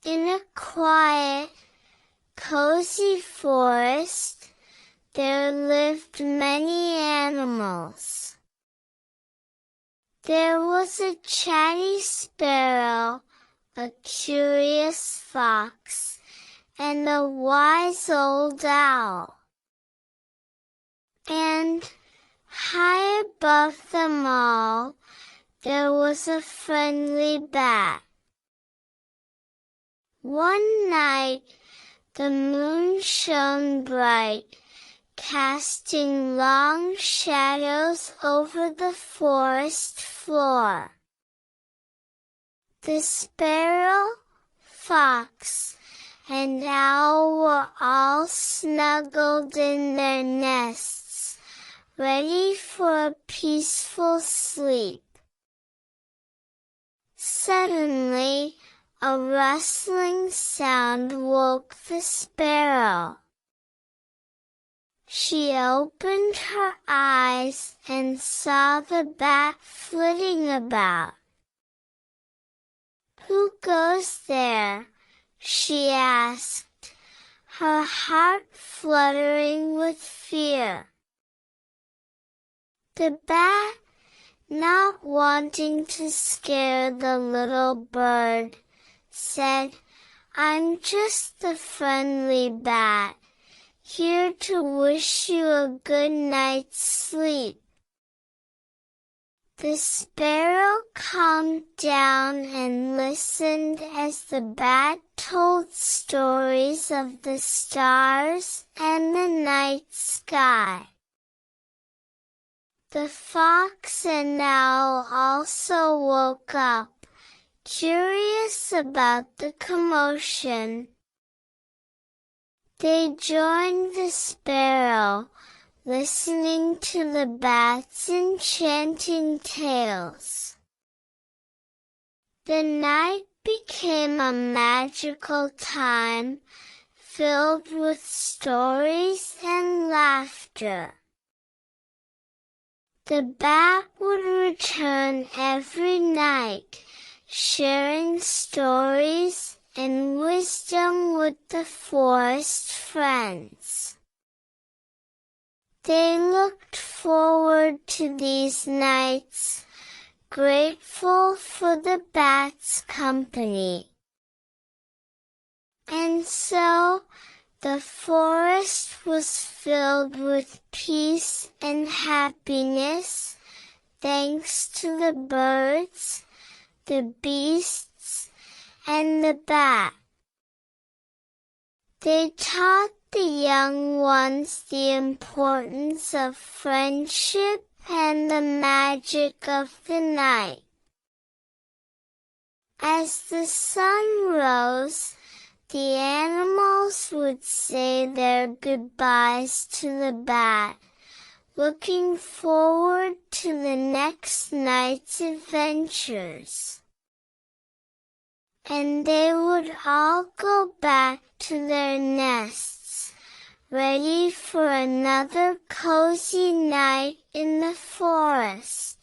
In a quiet, cozy forest, there lived many animals. There was a chatty sparrow, a curious fox, and a wise old owl. And, high above them all, there was a friendly bat. One night, the moon shone bright, casting long shadows over the forest floor. The sparrow, fox, and owl were all snuggled in their nests, ready for a peaceful sleep. Suddenly, a rustling sound woke the sparrow. She opened her eyes and saw the bat flitting about. "Who goes there?" she asked, her heart fluttering with fear. The bat, not wanting to scare the little bird, said, "I'm just the friendly bat, here to wish you a good night's sleep." The sparrow calmed down and listened as the bat told stories of the stars and the night sky. The fox and owl also woke up, curious about the commotion. They joined the sparrow, listening to the bat's enchanting tales. The night became a magical time, filled with stories and laughter. The bat would return every night, sharing stories and wisdom with the forest friends. They looked forward to these nights, grateful for the bat's company. And so, the forest was filled with peace and happiness, thanks to the birds, the beasts, and the bat. They taught the young ones the importance of friendship and the magic of the night. As the sun rose, the animals would say their goodbyes to the bat, looking forward to the next night's adventures. And they would all go back to their nests, ready for another cozy night in the forest.